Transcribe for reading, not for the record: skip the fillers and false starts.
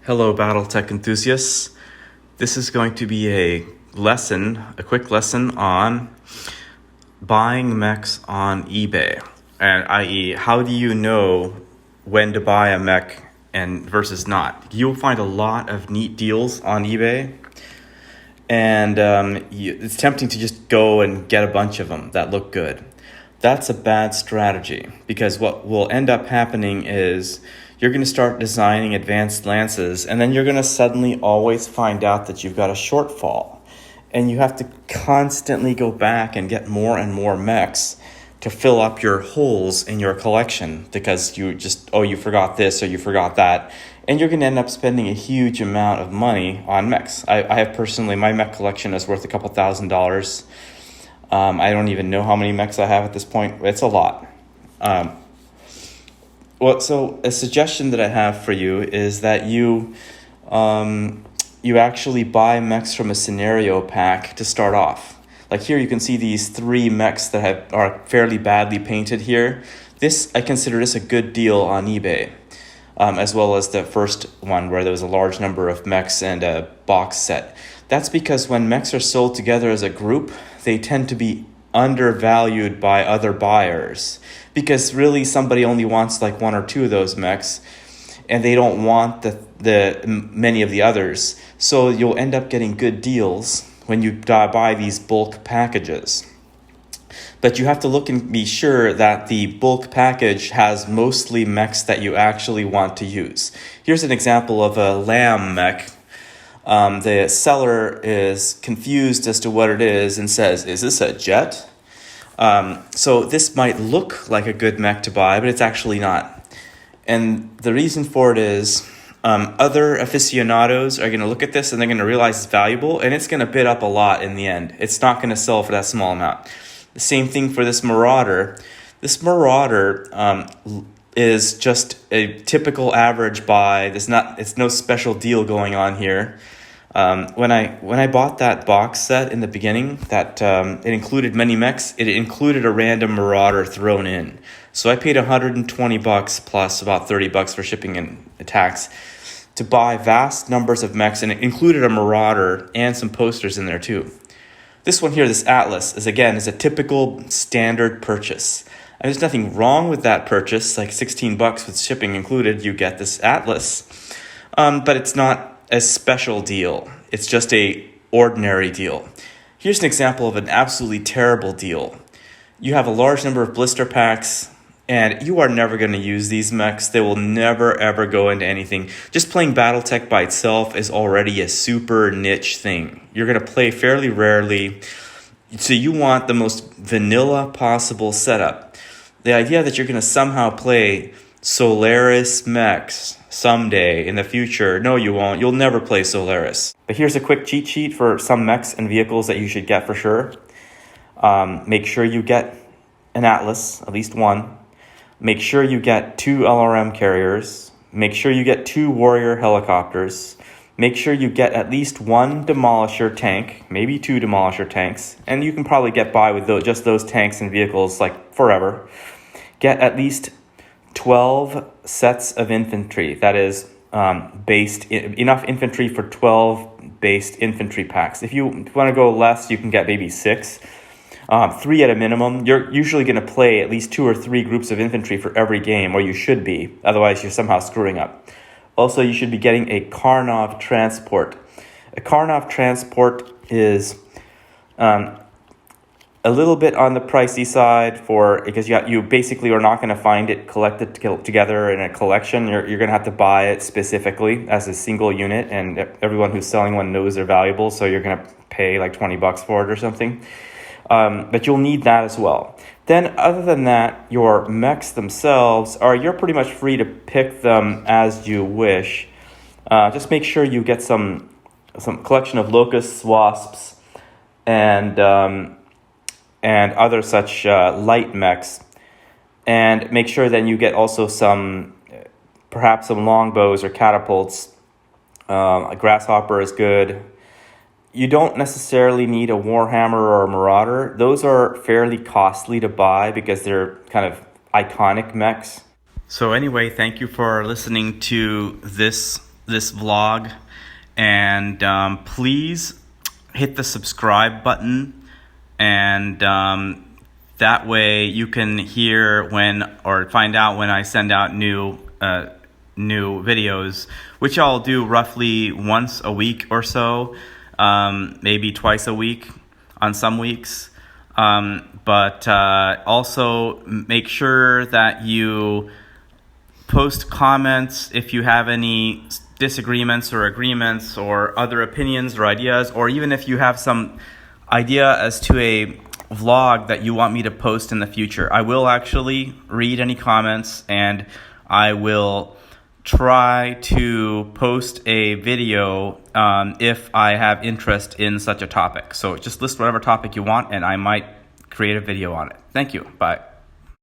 Hello, Battletech enthusiasts. This is going to be a quick lesson on buying mechs on eBay, and i.e., how do you know when to buy a mech and versus not? You'll find a lot of neat deals on eBay, and it's tempting to just go and get a bunch of them that look good. That's a bad strategy, because what will end up happening is you're going to start designing advanced lances, and then you're going to suddenly always find out that you've got a shortfall. And you have to constantly go back and get more and more mechs to fill up your holes in your collection, because you forgot this or you forgot that. And you're going to end up spending a huge amount of money on mechs. I have personally, my mech collection is worth a couple $1,000s. I don't even know how many mechs I have at this point. It's a lot. So a suggestion that I have for you is that you actually buy mechs from a scenario pack to start off. Like here you can see these 3 mechs that are fairly badly painted here. I consider this a good deal on eBay, as well as the first one where there was a large number of mechs and a box set. That's because when mechs are sold together as a group, they tend to be undervalued by other buyers, because really somebody only wants like 1 or 2 of those mechs, and they don't want the many of the others. So you'll end up getting good deals when you buy these bulk packages. But you have to look and be sure that the bulk package has mostly mechs that you actually want to use. Here's an example of a lamb mech. The seller is confused as to what it is and says, "Is this a jet?" So this might look like a good mech to buy, but it's actually not. And the reason for it is other aficionados are going to look at this and they're going to realize it's valuable, and it's going to bid up a lot in the end. It's not going to sell for that small amount. The same thing for this Marauder. This Marauder is just a typical average buy. It's no special deal going on here. When I bought that box set in the beginning, that it included many mechs, it included a random Marauder thrown in. So I paid $120 plus about $30 for shipping and tax to buy vast numbers of mechs, and it included a Marauder and some posters in there too. This one here, this Atlas, is a typical standard purchase. And there's nothing wrong with that purchase, like $16 with shipping included, you get this Atlas. But it's not a special deal. It's just a ordinary deal. Here's an example of an absolutely terrible deal. You have a large number of blister packs, and you are never going to use these mechs. They will never, ever go into anything. Just playing Battletech by itself is already a super niche thing. You're going to play fairly rarely, so you want the most vanilla possible setup. The idea that you're going to somehow play Solaris mechs someday in the future, no, you won't. You'll never play Solaris. But here's a quick cheat sheet for some mechs and vehicles that you should get for sure. Make sure you get an Atlas, at least one. Make sure you get 2 LRM carriers. Make sure you get 2 Warrior helicopters. Make sure you get at least 1 Demolisher tank, maybe 2 Demolisher tanks, and you can probably get by with just those tanks and vehicles like forever. Get at least 12 sets of infantry, that is enough infantry for 12 based infantry packs. If you want to go less, you can get maybe 6. 3 at a minimum. You're usually going to play at least 2 or 3 groups of infantry for every game, or you should be. Otherwise, you're somehow screwing up. Also, you should be getting a Karnov transport. A Karnov transport is a little bit on the pricey side because you basically are not going to find it collected together in a collection. You're going to have to buy it specifically as a single unit, and everyone who's selling one knows they're valuable, so you're going to pay like $20 for it or something. But you'll need that as well. Then other than that, your mechs themselves you're pretty much free to pick them as you wish. Just make sure you get some collection of locusts, wasps, and other such light mechs. And make sure then you get also perhaps some longbows or catapults. A grasshopper is good. You don't necessarily need a Warhammer or a Marauder. Those are fairly costly to buy because they're kind of iconic mechs. So anyway, thank you for listening to this this vlog, and please hit the subscribe button, and that way you can hear when, or find out when I send out new videos, which I'll do roughly once a week or so, maybe twice a week on some weeks. But also make sure that you post comments if you have any disagreements or agreements or other opinions or ideas, or even if you have some idea as to a vlog that you want me to post in the future. I will actually read any comments, and I will try to post a video if I have interest in such a topic. So just list whatever topic you want, and I might create a video on it. Thank you. Bye.